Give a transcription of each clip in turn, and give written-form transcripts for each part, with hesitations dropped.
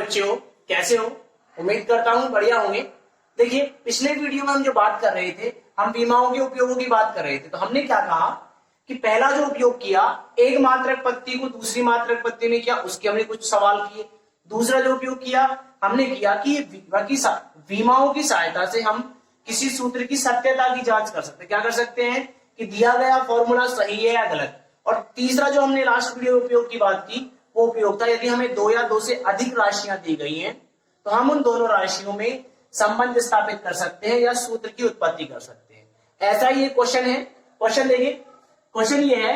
बच्चों, कैसे हो? उम्मीद करता हूँ बढ़िया होंगे। देखिए, पिछले वीडियो में हम जो बात कर रहे थे, हम विमाओं के उपयोगों की बात कर रहे थे। तो हमने क्या कहा कि पहला जो उपयोग किया, एक मात्रक पत्ती को दूसरी मात्रक पत्ती में किया, उसके हमने कुछ सवाल किए। दूसरा जो उपयोग किया हमने किया कि विमाओं की सहायता से हम किसी सूत्र की सत्यता की जांच कर सकते हैं। क्या कर सकते हैं कि दिया गया फॉर्मूला सही है या गलत। और तीसरा जो हमने लास्ट वीडियो में उपयोग की बात की, वो उपयोग था यदि हमें दो या दो से अधिक राशियां दी गई हैं तो हम उन दोनों राशियों में संबंध स्थापित कर सकते हैं या सूत्र की उत्पत्ति कर सकते हैं। ऐसा ही एक क्वेश्चन है। क्वेश्चन देखिए, क्वेश्चन ये है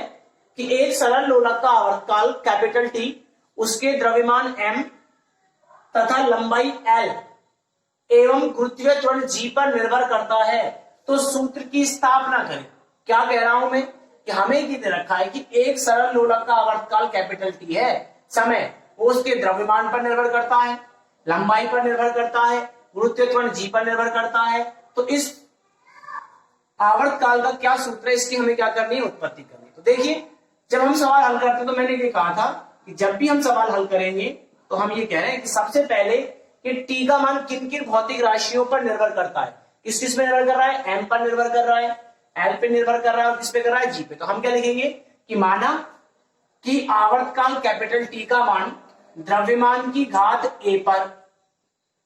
कि एक सरल लोलक का आवर्तकाल कैपिटल टी, उसके द्रव्यमान m तथा लंबाई l एवं गुरुत्वीय त्वरण g पर निर्भर करता है, तो सूत्र की स्थापना करें। क्या कह रहा हूं मैं कि हमें ये दे रखा है कि एक सरल लोलक का आवर्तकाल कैपिटल टी है, समय वो उसके द्रव्यमान पर निर्भर करता है, लंबाई पर निर्भर करता है, गुरुत्वीय त्वरण g पर निर्भर करता है। तो इस आवर्तकाल का क्या सूत्र है, इसकी हमें क्या करनी है, उत्पत्ति करनी। तो देखिए, जब हम सवाल हल करते हैं तो मैंने ये कहा था कि जब भी हम सवाल हल करेंगे तो हम ये कह रहे हैं कि सबसे पहले कि टी का मान किन किन भौतिक राशियों पर निर्भर करता है। किस किस पे निर्भर कर रहा है? एम पर निर्भर कर रहा है, एल पे निर्भर कर रहा है और किस पे कर रहा है? जी पे। तो हम क्या लिखेंगे कि माना कि आवर्तकाल कैपिटल टी का मान द्रव्यमान की घात ए पर,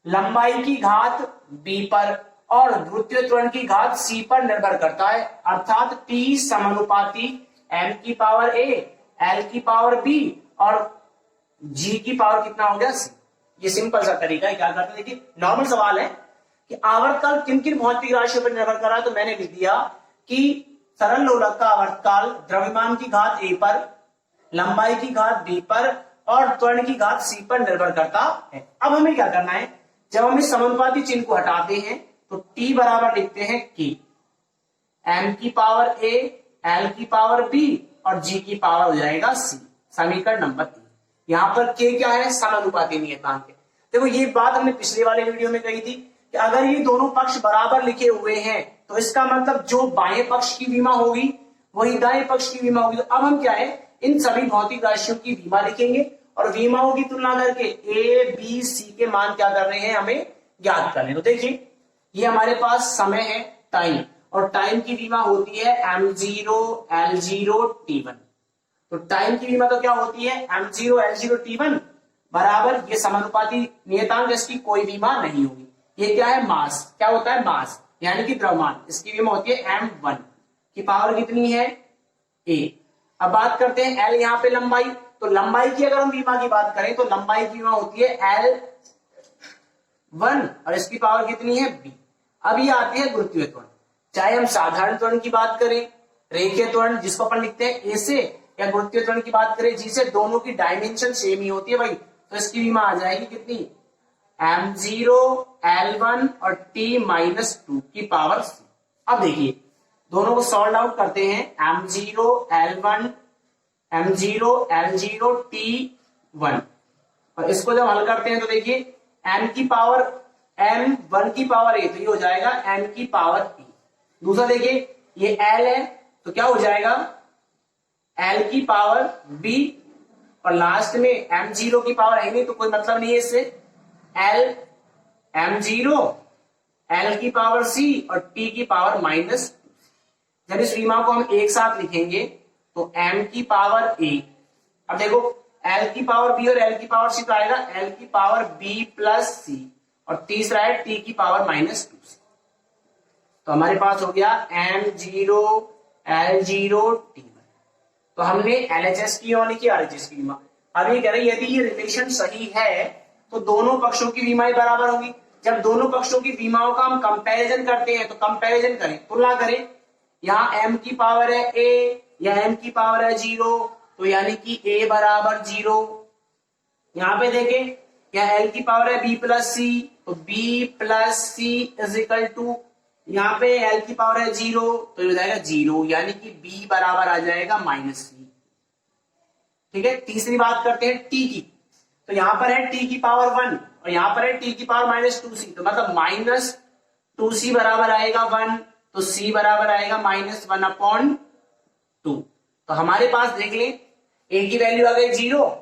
लंबाई की घात बी पर और गुरुत्वीय त्वरण की घात सी पर निर्भर करता है। अर्थात टी समानुपाती एम की पावर ए, एल की पावर बी और जी की पावर कितना हो गया? सी। ये सिंपल सा तरीका है। क्या करते हैं, देखिए नॉर्मल सवाल है कि आवर्तकाल किन किन भौतिक राशियों पर निर्भर कर रहा है। तो मैंने लिख दिया कि सरल लोलक का आवर्तकाल द्रव्यमान की घात ए पर, लंबाई की घात बी पर और त्वरण की घात सी पर निर्भर करता है। अब हमें क्या करना है, जब हम इस समानुपाती चिन्ह को हटाते हैं तो टी बराबर लिखते हैं कि एम की पावर ए, एल की पावर बी और जी की पावर हो जाएगा सी। समीकरण नंबर 3। यहां पर के क्या है? समानुपाती नियतांक है। देखो, ये बात हमने पिछले वाले वीडियो में कही थी कि अगर ये दोनों पक्ष बराबर लिखे हुए हैं तो इसका मतलब जो बाएं पक्ष की विमा होगी वही दाएं पक्ष की विमा होगी। तो अब हम क्या है, इन सभी भौतिक राशियों की विमा लिखेंगे और विमाओं की तुलना करके ए बी सी के मान क्या कर रहे हैं, हमें ज्ञात करने। तो देखिए, ये हमारे पास समय है टाइम, और टाइम की विमा होती है m0 l0 t1। तो टाइम की विमा तो क्या होती है, m0 l0 t1 बराबर, ये समानुपाती नियतांक, इसकी कोई विमा नहीं होगी। ये क्या है? मास। क्या होता है? मास, यानी कि द्रव्यमान। इसकी विमा होती है m1 की पावर कितनी है? a। अब बात करते हैं l, यहाँ पे लंबाई। तो लंबाई की अगर हम विमा की बात करें तो लंबाई की विमा होती है l1 और इसकी पावर कितनी है? b। अब ये आती है गुरुत्वीय त्वरण। चाहे हम साधारण त्वरण की बात करें, रेखीय त्वरण जिसको अपन लिखते हैं ए से, या गुरुत्वीय त्वरण की बात करें जी से, दोनों की डायमेंशन सेम ही होती है भाई। तो इसकी विमा आ जाएगी कितनी? m0 l1 और t-2 की पावर c। अब देखिए, दोनों को सॉल्व आउट करते हैं। m0 l1 m0 l0 t1, और इसको जब हल करते हैं तो देखिए m की पावर m1 की पावर a, तो ये हो जाएगा m की पावर e। दूसरा देखिए, ये l है तो क्या हो जाएगा? l की पावर b, और लास्ट में m0 की पावर है नहीं तो कोई मतलब नहीं है इससे। l m0 l की पावर c और t की पावर -2। जब इस विमा को हम एक साथ लिखेंगे तो m की पावर a, अब देखो l की पावर b और l की पावर c तो आएगा l की पावर b प्लस c, और तीसरा है t की पावर -2c। तो हमारे पास हो गया m0 l0 t1। तो हमने LHS की विमा लिखी, RHS की विमा। अब ये कह रहे हैं यदि ये रिलेशन सही है तो दोनों पक्षों की विमाएं बराबर होंगी। जब दोनों पक्षों की विमाओं का हम कंपैरिजन करते हैं तो कंपैरिजन करें, तुलना करें। यहाँ m की पावर है a या m की पावर है 0, तो यानी कि a बराबर 0। यहाँ पे देखें, या l की पावर है b प्लस c, तो b plus c is equal to, यहाँ पे l की पावर है 0 तो ये हो जाएगा 0, यानी कि b बराबर आ जाएगा -c। ठीक है। तीसरी बात करते हैं t की। तो यहाँ पर है t की पावर 1 और यहाँ पर है t की पावर -2c, तो मतलब -2c बराबर आएगा 1, तो c बराबर आएगा -1/2। तो हमारे पास देख ले, a की वैल्यू आ गई 0,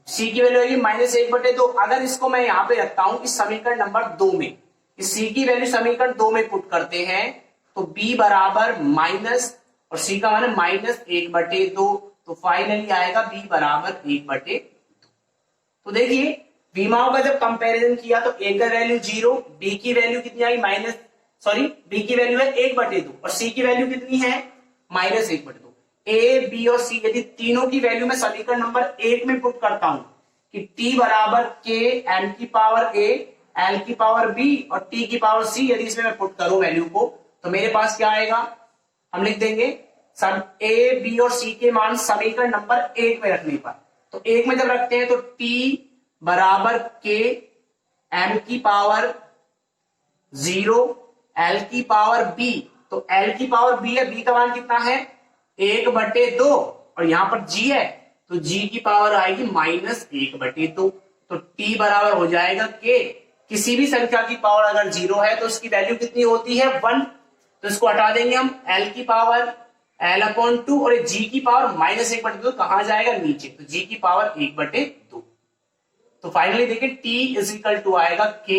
सी की वैल्यू आएगी -1/2। अगर इसको मैं यहां पे रखता हूं इस समीकरण नंबर 2 में, इस सी की वैल्यू समीकरण 2 में पुट करते हैं तो b बराबर माइनस और सी का मान -1/2, तो फाइनली आएगा b बराबर 1/2। तो देखिए विमाओं का जब कंपैरिजन किया तो ए का वैल्यू 0, बी की वैल्यू कितनी आई बी की वैल्यू है 1/2 और सी की वैल्यू कितनी है -1/2। ए बी और सी यदि तीनों की वैल्यू में समीकरण नंबर 1 में पुट करता हूं कि t बराबर k m की पावर a l की पावर b और t की पावर c, यदि इसमें मैं पुट करूं वैल्यू को तो मेरे पास क्या आएगा, हम लिख देंगे सब a b और c के मान समीकरण नंबर 1 में रखने पर। तो 1 में जब रखते हैं तो t बराबर k m की पावर 0 l की पावर b, तो l की पावर b है, b का मान कितना है 1/2 और यहां पर g है तो g की पावर आएगी -1/2। तो t बराबर हो जाएगा k। किसी भी संख्या की पावर अगर 0 है तो उसकी वैल्यू कितनी होती है 1, तो इसको हटा देंगे हम, l की पावर l/2 और g की पावर -1/2 कहां जाएगा नीचे, तो g की पावर 1/2। तो फाइनली देखिए t इज इक्वल टू आएगा k,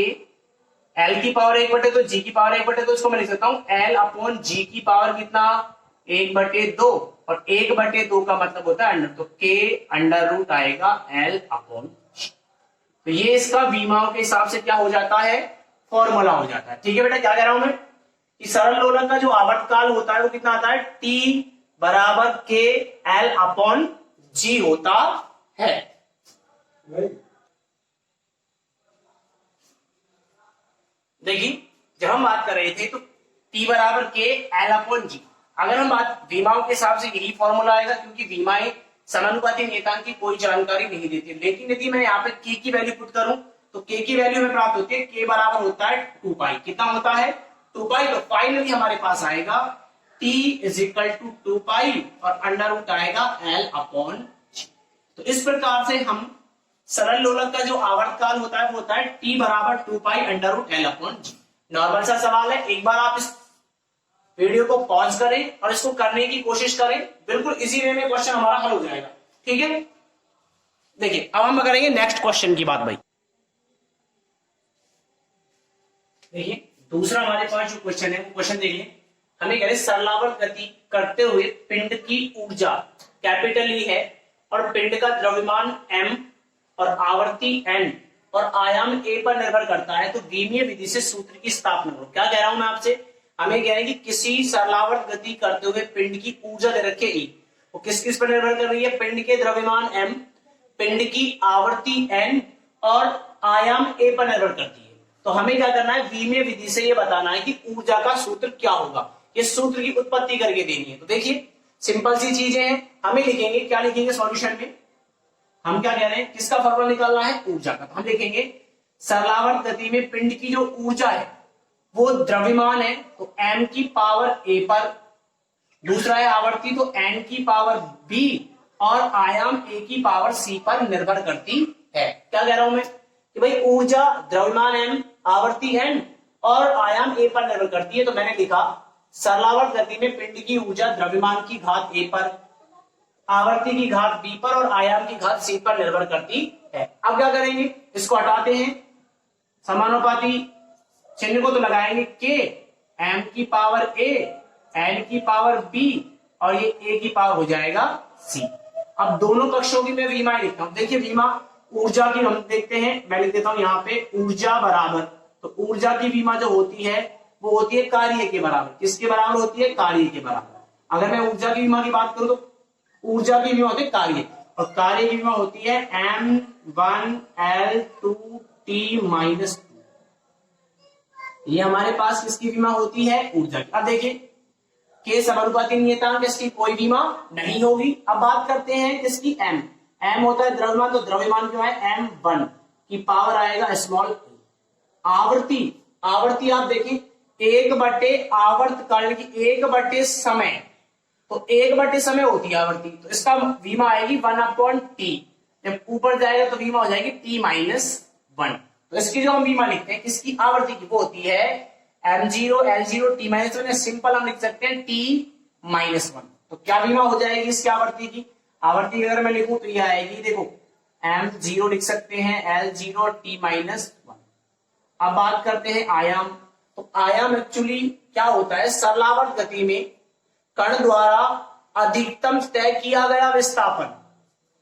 l की पावर 1/2 g की पावर 1/2, तो इसको मैं लिख सकता हूं l/g की पावर कितना 1/2 और 1/2 का मतलब होता है अंडर, तो k √ आएगा l/g। तो ये इसका विमाओं के हिसाब से क्या हो जाता है, फॉर्मूला हो जाता है। ठीक है बेटा, क्या कह रहा हूं मैं कि सरल लोलन का जो आवर्तकाल होता है वो कितना आता है, t बराबर k l/g होता है। देखिए जब हम बात कर रहे थे तो t बराबर k l/g, अगर हम बात विमाओं के हिसाब से यही फॉर्मूला आएगा, क्योंकि विमाएं समानुपाती नियतांक की कोई जानकारी नहीं देती। लेकिन यदि मैं यहाँ पे k की वैल्यू पुट करूं तो k की वैल्यू में प्राप्त होती है, k बराबर होता है 2π, कितना होता है 2π। तो फाइनली हमारे पास आएगा t इज इक्वल टू 2π और अंडर आएगा l/g। तो इस प्रकार से हम सरल लोलक का जो आवर्तकाल होता है वो होता है t बराबर 2π अंडर l/g। नॉर्मल सा सवाल है, एक बार आप इस वीडियो को पॉज करें और इसको करने की कोशिश करें, बिल्कुल इसी वे में क्वेश्चन हमारा हल हो जाएगा। ठीक है, देखिए अब हम करेंगे नेक्स्ट क्वेश्चन की बात भाई। देखिए दूसरा हमारे पास जो क्वेश्चन है वो क्वेश्चन देखिए, हमें कह रहे सरलावर्त गति करते हुए पिंड की ऊर्जा कैपिटल ई है और पिंड का द्रव्यमान m और आवर्ती n और आयाम a पर निर्भर करता है, तो विमीय विधि से सूत्र की स्थापना करो। क्या कह रहा हूं मैं आपसे, हमें कह रहे हैं कि किसी सरलावर्त गति करते हुए पिंड की ऊर्जा दे रखे ई, वो किस किस पर निर्भर कर रही है, पिंड के द्रव्यमान m, पिंड की आवर्ती n और आयाम a पर निर्भर करती है। तो हमें क्या करना है, विमीय विधि से ये बताना है कि ऊर्जा का सूत्र क्या होगा, इस सूत्र की उत्पत्ति करके देनी है। तो देखिए सिंपल सी चीजें हैं, हमें लिखेंगे, क्या लिखेंगे सॉल्यूशन में, हम क्या कह रहे हैं, किसका फॉर्मूला निकालना है, ऊर्जा का। तो हम लिखेंगे सरलावर्त गति में पिंड की जो ऊर्जा है वो द्रव्यमान है तो m की पावर a पर, दूसरा है आवर्ती तो n की पावर b और आयाम a की पावर c पर निर्भर करती है। क्या कह रहा हूं मैं कि भाई ऊर्जा द्रव्यमान m, आवर्ती n और आयाम a पर निर्भर करती है। तो मैंने लिखा सरलावर्त गति में पिंड की ऊर्जा द्रव्यमान की घात a पर, आवर्ती की घात b पर और आयाम की घात c पर निर्भर करती है। अब क्या करेंगे, इसको हटाते हैं, समानुपाती चिन्ह को तो लगाएंगे k m की पावर a n की पावर b और ये a की पावर हो जाएगा c। अब दोनों पक्षों की मैं विमा लिखता हूं। देखिए विमा ऊर्जा की हम देखते हैं, मैं लिख देता हूं यहाँ पे ऊर्जा बराबर, तो ऊर्जा की विमा जो होती है वो होती है कार्य के बराबर। किसके बराबर होती है, कार्य के बराबर। अगर मैं ऊर्जा की विमा की बात करूं तो ऊर्जा की विमा होती है कार्य, और कार्य की विमा होती है m1l2t-2। ये हमारे पास किसकी विमा होती है, ऊर्जा की। अब देखिए के समानुपाती नियतांक, इसकी कोई विमा नहीं होगी। अब बात करते हैं किसकी, m होता है द्रव्यमान, तो द्रव्यमान क्या है m1 की पावर आएगा स्मॉल। आवर्ती आप देखिए 1/, आवर्त काल की 1/, समय, तो 1/, समय होती है आवर्ती, तो इसका विमा आएगी 1/t। जब ऊपर जाएगा तो विमा हो जाएगी t-1। तो इसकी जो हम विमा लिखते हैं किसकी, आवर्ती की, वो होती है m0 l0 t-1। सिंपल हम लिख सकते हैं t-1। तो क्या विमा हो जाएगी इसकी आवर्ती की, आवर्ती अगर मैं लिखूं तो ये आएगी, देखो m0 लिख सकते हैं L0 t माइनस 1। अब बात करते हैं आयाम। तो आयाम एक्चुअली क्या होता है, सरलावर्त गति में कण द्वारा अधिकतम तय किया गया विस्थापन,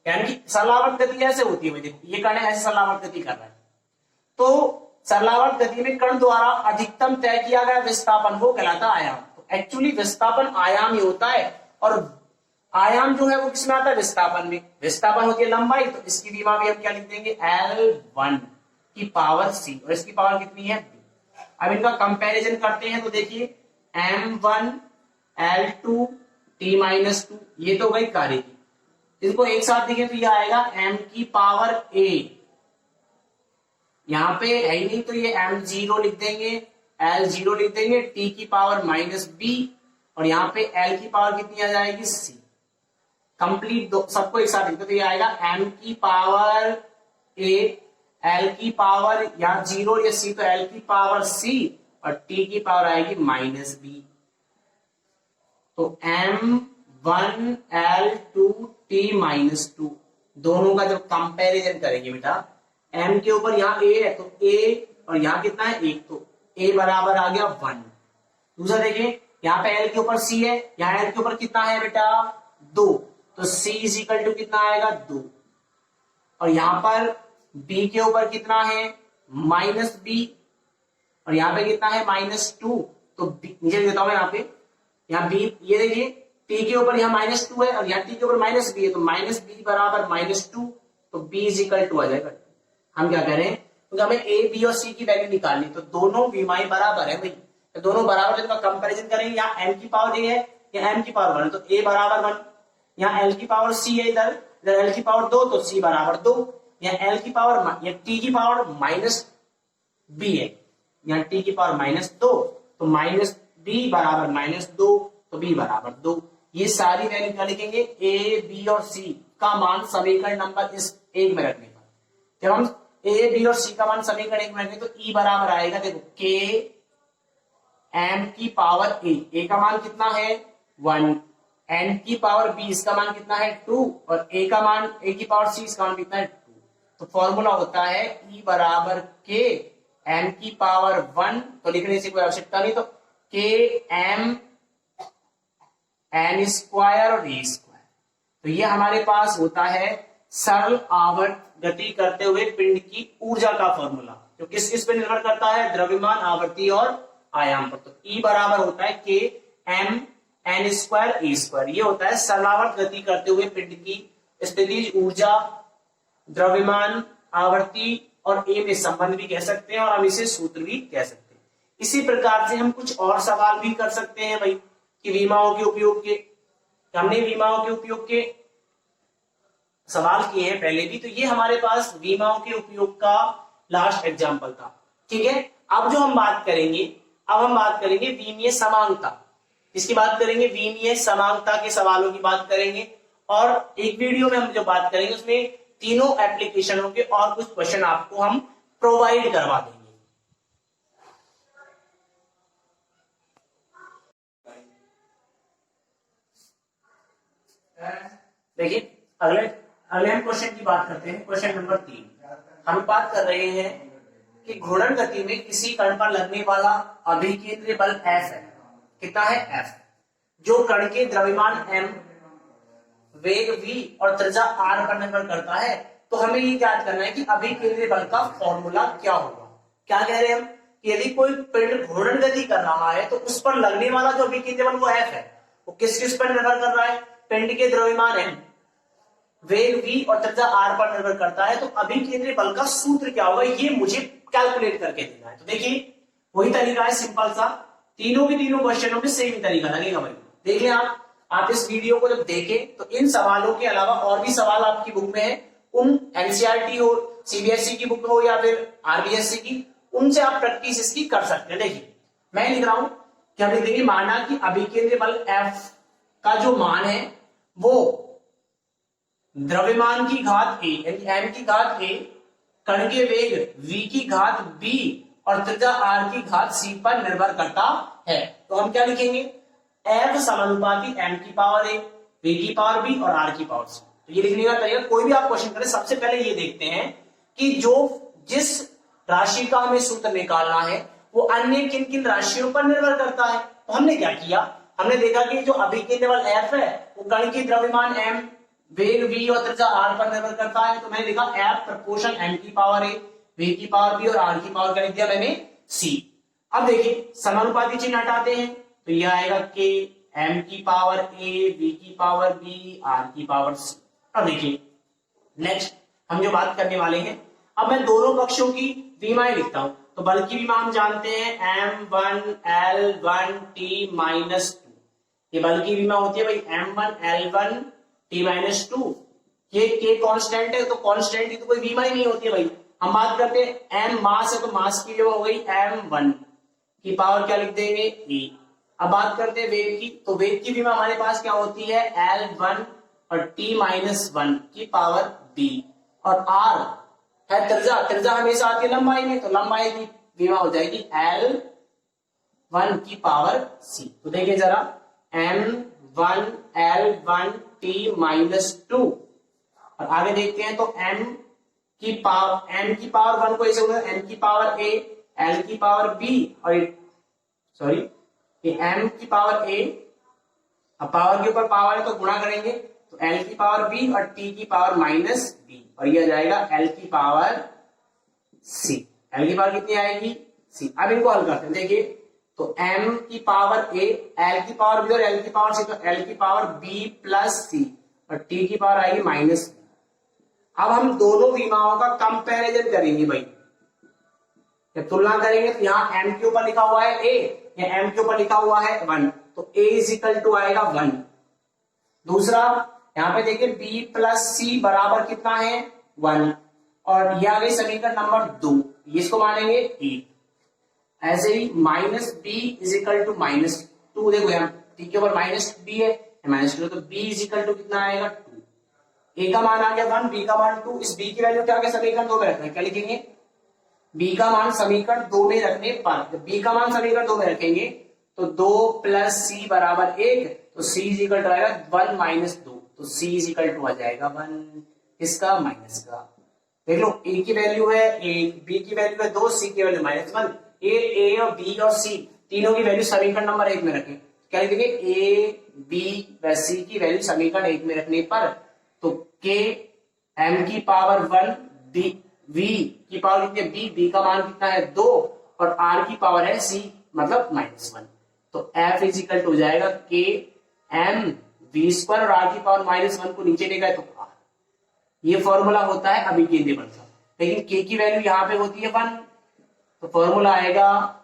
यानी कि सरलावर्त गति ऐसे होती है, ये कण ऐसे सरलावर्त गति कर रहा है, तो सरलावर्त गति में कण द्वारा अधिकतम तय किया गया विस्थापन वो कहलाता है आयाम। तो एक्चुअली विस्थापन आयाम ही होता है, और आयाम जो है वो किसमें आता है, विस्थापन में। विस्थापन होती है लंबाई, तो इसकी विमा भी हम क्या लिख देंगे, L1 की पावर c, और इसकी पावर कितनी है b। अब इनका कंपैरिजन करते हैं, तो देखिए m1 L2 t माइनस 2, ये तो गई कार्य की, इसको एक साथ लिखे तो ये आएगा m की पावर a, यहां पे है ही नहीं तो ये m0 लिख देंगे, L0 लिख देंगे, t की पावर माइनस b, और यहाँ पे L की पावर कितनी आ जाएगी c। कंप्लीट सबको एक साथ लिखते तो ये आएगा m की पावर a, L की पावर या 0 या c, तो L की पावर c और t की पावर आएगी माइनस b। तो m1 L2 t माइनस 2 दोनों का जब कंपैरिजन करेंगे बेटा, m के ऊपर यहाँ a है तो a, और यहाँ कितना है 1, तो a बराबर आ गया 1। दूसरा देखिए यहाँ पे l के ऊपर c है, यहाँ l के ऊपर कितना है बेटा 2, तो c इज इक्वल टू कितना आएगा 2, और यहाँ पर b के ऊपर कितना है माइनस b, और यहाँ पे कितना है माइनस 2, तो नीचे देता हूं यहाँ b, ये देखिए t के ऊपर यहाँ माइनस 2 है और यहाँ t के ऊपर माइनस b है, तो माइनस b बराबर माइनस 2, तो b इज इक्वल टू आ जाएगा। हम क्या करें, क्योंकि हमें a b और c की वैल्यू निकालनी, तो दोनों विमाएं बराबर है भाई, तो दोनों बराबर है, इनका कंपैरिजन करेंगे, यहाँ m की पावर a है या m की पावर 1 है, तो a बराबर 1, यहाँ l की पावर c है, इधर l की पावर 2, तो c बराबर 2, यहाँ l की पावर या t की पावर माइनस b है, यहाँ t की पावर माइनस 2, तो माइनस b बराबर माइनस 2, तो b बराबर 2। ये सारी वैल्यू क्या लिखेंगे, a b और c का मान समीकरण नंबर इस एक में रखने पर, जब हम a b और c का मान समीकरण एक में रखेंगे तो e बराबर आएगा, देखो k m की पावर a का मान कितना है 1, n की पावर b इसका मान कितना है 2, और a का मान a की पावर c इसका मान कितना है 2। तो फॉर्मूला होता है e बराबर k m की पावर 1, तो लिखने से कोई आवश्यकता नहीं, तो k m n स्क्वायर और a स्क्वायर। तो ये हमारे पास होता है सरल आवर्त गति करते हुए पिंड की ऊर्जा का फॉर्मूला, जो किस किस पे निर्भर करता है, द्रव्यमान, आवर्ती और आयाम पर। तो E बराबर होता है k m n square a square, ये होता है सरलावर्त गति करते हुए पिंड की स्थितिज ऊर्जा, द्रव्यमान, आवर्ती और a में संबंध भी कह सकते हैं, और हम इसे सूत्र भी कह सकते हैं। इसी प्रकार से हम कुछ और सवाल भी कर सकते हैं भाई, कि विमाओं के उपयोग के, हमने विमाओं के उपयोग के सवाल किए हैं पहले भी, तो ये हमारे पास विमाओं के उपयोग का लास्ट एग्जांपल था। ठीक है, अब जो हम बात करेंगे, अब हम बात करेंगे विमीय समांगता। इसकी बात करेंगे, विमीय समांगता के सवालों की बात करेंगे, और एक वीडियो में हम जो बात करेंगे उसमें तीनों एप्लीकेशनों के और कुछ क्वेश्चन आपको हम प्रोवाइड करवा देंगे। देखिए अगले हम क्वेश्चन की बात करते हैं। क्वेश्चन नंबर 3 हम बात कर रहे हैं कि घूर्णन गति में किसी कण पर लगने वाला अभिकेंद्री बल F है। कितना है F, जो कण के द्रव्यमान m, वेग v और त्रिज्या r पर निर्भर करता है। तो हमें ये याद करना है कि अभिकेंद्री बल का फॉर्मूला क्या होगा। क्या कह रहे हैं हम, यदि कोई पिंड घूर्णन गति कर रहा है तो उस पर लगने वाला जो अभिकेंद्री बल वो F है, वो किस किस पर निर्भर कर रहा है, पिंड के द्रव्यमान m, वेग v और त्रिज्या r पर निर्भर करता है। तो अभिकेंद्री बल का सूत्र क्या होगा, ये मुझे कैलकुलेट करके देना है। तो देखिए वही तरीका है सिंपल सा, तीनों के तीनों क्वेश्चनों में सेम तरीका लगेगा भाई। देख लें आप इस वीडियो को जब देखें तो इन सवालों के अलावा और भी सवाल आपकी बुक में है, उन एनसीईआरटी हो, सीबीएसई की बुक हो या फिर आरबीएससी की, उनसे आप प्रैक्टिस इसकी कर सकते हैं। देखिए मैं लिख रहा हूं कि हम लिख देंगे, माना कि अभिकेंद्री बल F का जो मान है वो द्रव्यमान की घात a यानी m की घात a, कण के वेग v की घात b और त्रिज्या r की घात c पर निर्भर करता है। तो हम क्या लिखेंगे, F समानुपाती m की पावर a, v की पावर b और r की पावर c। तो ये लिखने का तरीका, कोई भी आप क्वेश्चन करें सबसे पहले ये देखते हैं कि जिस राशि का हमें सूत्र निकालना है वो अन्य किन किन राशियों पर निर्भर करता है। तो हमने क्या किया, हमने देखा कि जो अभिकेंद्र बल F है वो कण की द्रव्यमान m, वेग v और त्रिज्या r पर निर्भर करता है। तो मैंने लिखा F प्रपोर्शन m की पावर a, v की पावर b और r की पावर क्या लिख दिया मैंने c। अब देखिए समानुपाती चिन्ह हटाते हैं तो यह आएगा k, m की पावर a, v की पावर b, r की पावर c। अब देखिए नेक्स्ट हम जो बात करने वाले हैं, अब मैं दोनों पक्षों की विमाएं लिखता हूं। तो बल की विमा हम जानते हैं m1L1T-2, ये बल की विमा होती है भाई m1L1T-2। ये k कांस्टेंट है तो कांस्टेंट की तो कोई विमा ही नहीं होती है भाई। हम बात करते हैं m मास है तो मास की विमा हो गई m1 की पावर क्या लिख देंगे a। अब बात करते हैं वेग की, तो वेग की विमा हमारे पास क्या होती है L1 और T-1 की पावर b, और r है त्रिज्या, त्रिज्या हमेशा आती है लंबाई में, तो लंबाई की विमा हो जाएगी L1 की पावर c। तो देखिए जरा m1L1T-2 और आगे देखते हैं तो m की पावर 1 को ऐसे होगा m की पावर a, l की पावर b और ये m की पावर a, अब पावर के ऊपर पावर है तो गुणा करेंगे तो l की पावर b और t की पावर माइनस b, और यह जाएगा l की पावर c। l की पावर कितनी आएगी c। अब इनको हल करते हैं, देखिए तो m की पावर a, l की पावर b और l की पावर c, तो l की पावर b प्लस c और t की पावर आएगी माइनस b। अब हम दोनों विमाओं का कंपैरिजन करेंगे भाई, जब तुलना करेंगे तो यहाँ m के ऊपर लिखा हुआ है a, या m के ऊपर लिखा हुआ है 1, तो a इज इक्वल टू आएगा 1। दूसरा यहाँ पे देखिए b प्लस c बराबर कितना है 1, और ये आ गई समीकरण नंबर 2, इसको मानेंगे a। ऐसे ही minus b is equal to minus 2, देखो यहाँ t के ऊपर माइनस b है माइनस 2, तो b इज इक्वल टू कितना आएगा 2। a का मान आ गया 1, b का मान 2, इस b की वैल्यू क्या आ गया समीकरण 2 में रखना है, क्या लिखेंगे b का मान समीकरण 2 में रखने पर, जब b का मान समीकरण 2 में रखेंगे तो 2 प्लस c बराबर 1, तो c इज इक्वल टू आएगा 1 माइनस 2, तो c इज इक्वल टू आ जाएगा 1, इसका माइनस का। देख लो a की वैल्यू है 1, b की वैल्यू है 2, c की वैल्यू माइनस 1। a और b और c तीनों की वैल्यू समीकरण नंबर 1 में रखें, क्या लिखेंगे a, b व c की वैल्यू समीकरण 1 में रखने पर, तो k m की पावर 1, v की पावर कितनी है b का मान कितना है 2, और r की पावर है c मतलब माइनस 1, तो f इज इक्वल टू हो जाएगा k m v स्क्वायर और r की पावर माइनस 1 को नीचे ले गए तो r। ये फॉर्मूला होता है अभिकेंद्रीय बल का, लेकिन k की वैल्यू यहाँ पे होती है 1, तो फॉर्मूला आएगा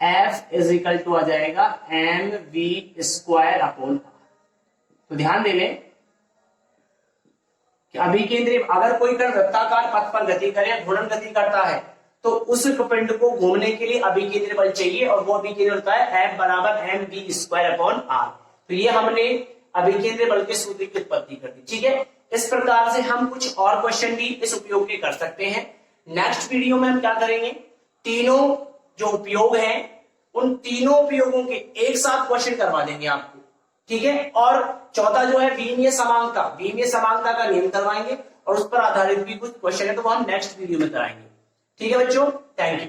f इज इक्वल टू आ जाएगा m v square upon r। तो ध्यान दे लें कि अभिकेंद्रीय, अगर कोई कण वृत्ताकार पथ पर गति करे, घूर्णन गति करता है, तो उस पिंड को घूमने के लिए अभिकेंद्रीय बल चाहिए, और वो अभिकेंद्रीय होता है F बराबर mv स्क्वायर अपॉन r। तो ये हमने अभिकेंद्रीय बल के सूत्र की उत्पत्ति कर दी, ठीक है। इस प्रकार से हम कुछ और क्वेश्चन भी इस उपयोग के कर सकते हैं। नेक्स्ट वीडियो में हम क्या करेंगे, तीनों जो उपयोग हैं उन तीनों उपयोगों के एक साथ क्वेश्चन करवा देंगे आपको, ठीक है। और चौथा जो है विमीय समांगता का नियम करवाएंगे, और उस पर आधारित भी कुछ क्वेश्चन है तो वो हम नेक्स्ट वीडियो में कराएंगे, ठीक है बच्चों। Thank you.